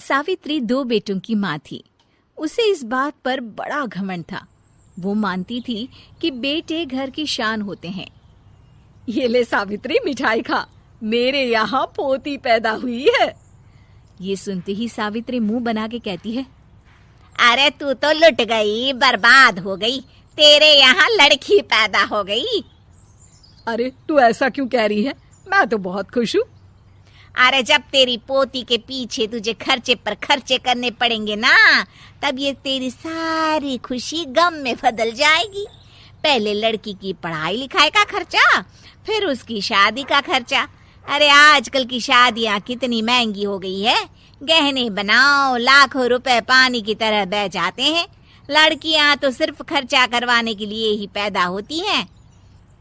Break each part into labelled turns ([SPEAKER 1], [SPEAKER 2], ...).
[SPEAKER 1] सावित्री 2 बेटों की माँ थी। उसे इस बात पर बड़ा घमंड था। वो मानती थी कि बेटे घर की शान होते हैं।
[SPEAKER 2] ये ले सावित्री, मिठाई खा, मेरे यहाँ पोती पैदा हुई है।
[SPEAKER 1] ये सुनते ही सावित्री मुंह बना के कहती है,
[SPEAKER 3] अरे तू तो लुट गई, बर्बाद हो गई, तेरे यहाँ लड़की पैदा हो गई।
[SPEAKER 2] अरे तू ऐसा क्यों कह रही है? मैं तो बहुत खुश हूँ।
[SPEAKER 3] अरे जब तेरी पोती के पीछे तुझे खर्चे पर खर्चे करने पड़ेंगे ना, तब ये तेरी सारी खुशी गम में बदल जाएगी। पहले लड़की की पढ़ाई लिखाई का खर्चा, फिर उसकी शादी का खर्चा। अरे आजकल की शादियाँ कितनी महंगी हो गई है। गहने बनाओ, लाखों रुपए पानी की तरह बह जाते हैं। लड़कियाँ तो सिर्फ खर्चा करवाने के लिए ही पैदा होती हैं।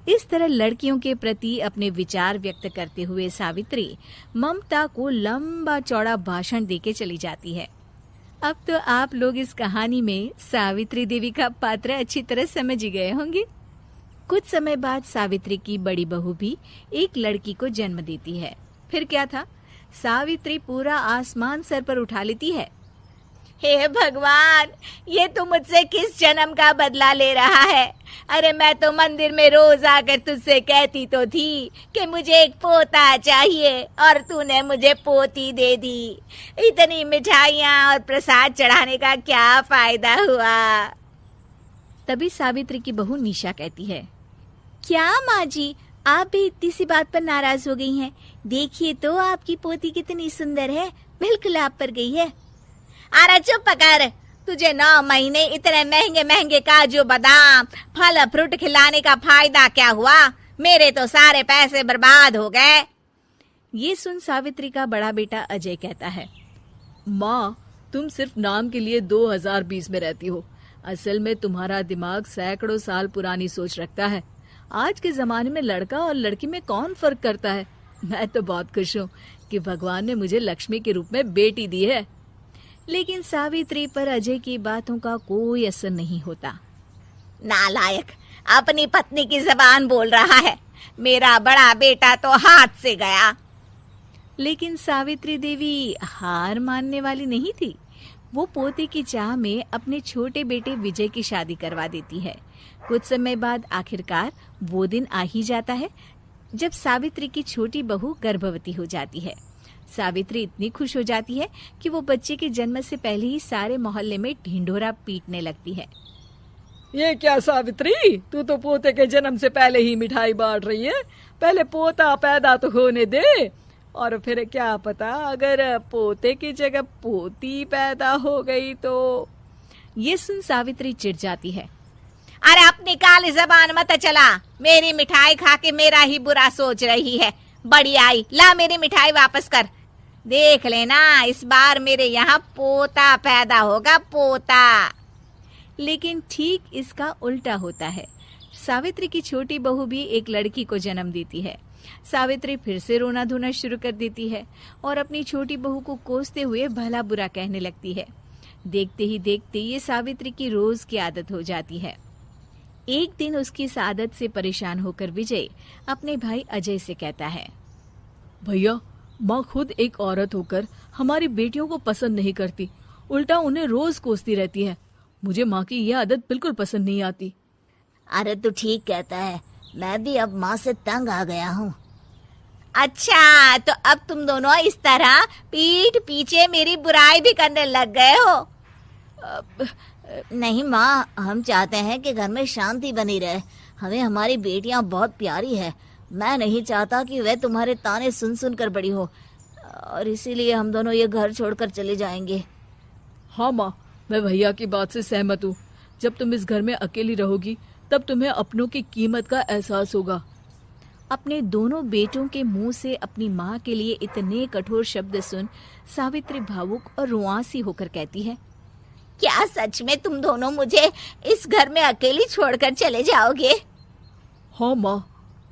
[SPEAKER 1] इस तरह लड़कियों के प्रति अपने विचार व्यक्त करते हुए सावित्री ममता को लंबा चौड़ा भाषण देके चली जाती है। अब तो आप लोग इस कहानी में सावित्री देवी का पात्र अच्छी तरह समझ ही गए होंगे। कुछ समय बाद सावित्री की बड़ी बहू भी एक लड़की को जन्म देती है। फिर क्या था, सावित्री पूरा आसमान सर पर उठा लेती है।
[SPEAKER 3] हे भगवान, ये तू मुझसे किस जन्म का बदला ले रहा है? अरे मैं तो मंदिर में रोज आकर तुझसे कहती तो थी कि मुझे एक पोता चाहिए, और तूने मुझे पोती दे दी। इतनी मिठाइयाँ और प्रसाद चढ़ाने का क्या फायदा हुआ?
[SPEAKER 1] तभी सावित्री की बहू निशा कहती है, क्या माँ जी, आप भी इतनी सी बात पर नाराज हो गई हैं? देखिए तो आपकी पोती कितनी सुंदर है, बिल्कुल आप पर गई है।
[SPEAKER 3] अरे चुप कर, तुझे 9 महीने इतने महंगे महंगे काजू बादाम फल फ्रूट खिलाने का फायदा क्या हुआ? मेरे तो सारे पैसे बर्बाद हो गए।
[SPEAKER 1] ये सुन सावित्री का बड़ा बेटा अजय कहता है,
[SPEAKER 2] माँ, तुम सिर्फ नाम के लिए 2020 में रहती हो। असल में तुम्हारा दिमाग सैकड़ों साल पुरानी सोच रखता है। आज के जमाने में लड़का और लड़की में कौन फर्क करता है? मैं तो बहुत खुश हूँ कि भगवान ने मुझे लक्ष्मी के रूप में बेटी दी है।
[SPEAKER 1] लेकिन सावित्री पर अजय की बातों का कोई असर नहीं होता।
[SPEAKER 3] नालायक, अपनी पत्नी की जबान बोल रहा है। मेरा बड़ा बेटा तो हाथ से गया।
[SPEAKER 1] लेकिन सावित्री देवी हार मानने वाली नहीं थी। वो पोते की चाह में अपने छोटे बेटे विजय की शादी करवा देती है। कुछ समय बाद आखिरकार वो दिन आ ही जाता है जब सावित्री की छोटी बहू गर्भवती हो जाती है। सावित्री इतनी खुश हो जाती है कि वो बच्चे के जन्म से पहले ही सारे मोहल्ले में ढिंढोरा पीटने लगती है।
[SPEAKER 2] ये क्या सावित्री, तू तो पोते के जन्म से पहले ही मिठाई बांट रही है। पहले पोता पैदा तो होने दे, और फिर क्या पता अगर पोते की जगह पोती पैदा हो गई तो।
[SPEAKER 1] ये सुन सावित्री चिढ़ जाती है।
[SPEAKER 3] अरे अपनी काली जबान मत चला, मेरी मिठाई खा के मेरा ही बुरा सोच रही है। बड़ी आई, ला मेरी मिठाई वापस कर। देख लेना, इस बार मेरे यहाँ पोता पैदा होगा, पोता।
[SPEAKER 1] लेकिन ठीक इसका उल्टा होता है। सावित्री की छोटी बहू भी एक लड़की को जन्म देती है। सावित्री फिर से रोना धोना शुरू कर देती है और अपनी छोटी बहू को कोसते हुए भला बुरा कहने लगती है। देखते ही देखते ये सावित्री की रोज की आदत हो जाती है। एक दिन उसकी इस आदत से परेशान होकर विजय अपने भाई अजय से कहता है,
[SPEAKER 2] भैया, माँ खुद एक औरत होकर हमारी बेटियों को पसंद नहीं करती, उल्टा उन्हें रोज कोसती रहती है। मुझे माँ की यह आदत बिल्कुल पसंद नहीं आती।
[SPEAKER 3] अरे तू ठीक कहता है, मैं भी अब माँ से तंग आ गया हूँ। अच्छा, तो अब तुम दोनों इस तरह पीठ पीछे मेरी बुराई भी करने लग गए हो? नहीं माँ, हम चाहते हैं कि घर में शांति बनी रहे। हमें हमारी बेटियाँ बहुत प्यारी है। मैं नहीं चाहता कि वह तुम्हारे ताने सुन सुन कर बड़ी हो, और इसीलिए हम दोनों ये घर छोड़कर चले जाएंगे।
[SPEAKER 2] हाँ माँ, मैं भैया की बात से सहमत हूँ। जब तुम इस घर में अकेली रहोगी तब तुम्हें अपनों की कीमत का एहसास होगा।
[SPEAKER 1] अपने दोनों बेटों के मुंह से अपनी माँ के लिए इतने कठोर शब्द सुन सावित्री भावुक और रुआंसी होकर कहती है,
[SPEAKER 3] क्या सच में तुम दोनों मुझे इस घर में अकेली छोड़कर चले जाओगे?
[SPEAKER 2] हाँ माँ।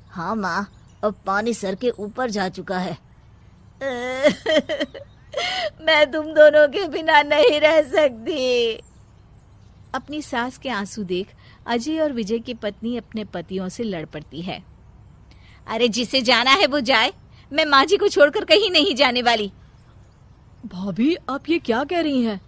[SPEAKER 3] हाँ माँ, अब पानी सर के ऊपर जा चुका है। मैं तुम दोनों के बिना नहीं रह सकती।
[SPEAKER 1] अपनी सास के आंसू देख अजय और विजय की पत्नी अपने पतियों से लड़ पड़ती है।
[SPEAKER 3] अरे जिसे जाना है वो जाए, मैं माँ जी को छोड़कर कहीं नहीं जाने वाली।
[SPEAKER 2] भाभी, आप ये क्या कह रही हैं?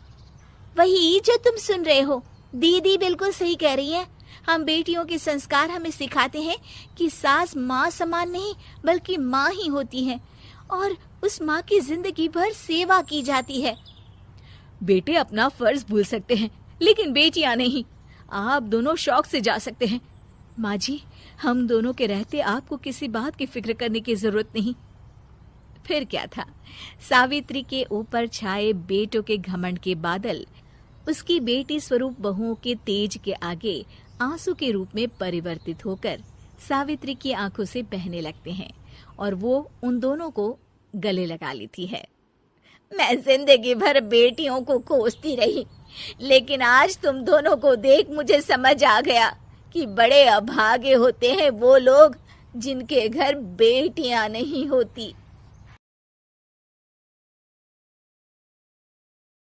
[SPEAKER 3] वही जो तुम सुन रहे हो, दीदी बिल्कुल सही कह रही है। हम बेटियों के संस्कार हमें सिखाते हैं कि सास माँ समान नहीं बल्कि माँ ही होती है और उस माँ की जिंदगी भर सेवा की जाती है।
[SPEAKER 2] बेटे अपना फर्ज भूल सकते हैं, लेकिन बेटियां नहीं। आप दोनों शौक से जा सकते हैं। माँ जी, हम दोनों के रहते आपको किसी बात की फिक्र करने की जरूरत नहीं।
[SPEAKER 1] फिर क्या था, सावित्री के ऊपर छाए बेटों के घमंड के बादल उसकी बेटी स्वरूप बहुओं के तेज के आगे आंसू के रूप में परिवर्तित होकर सावित्री की आंखों से बहने लगते हैं और वो उन दोनों को गले लगा लेती है।
[SPEAKER 3] मैं जिंदगी भर बेटियों को कोसती रही, लेकिन आज तुम दोनों को देख मुझे समझ आ गया कि बड़े अभागे होते हैं वो लोग जिनके घर बेटियां नहीं होती।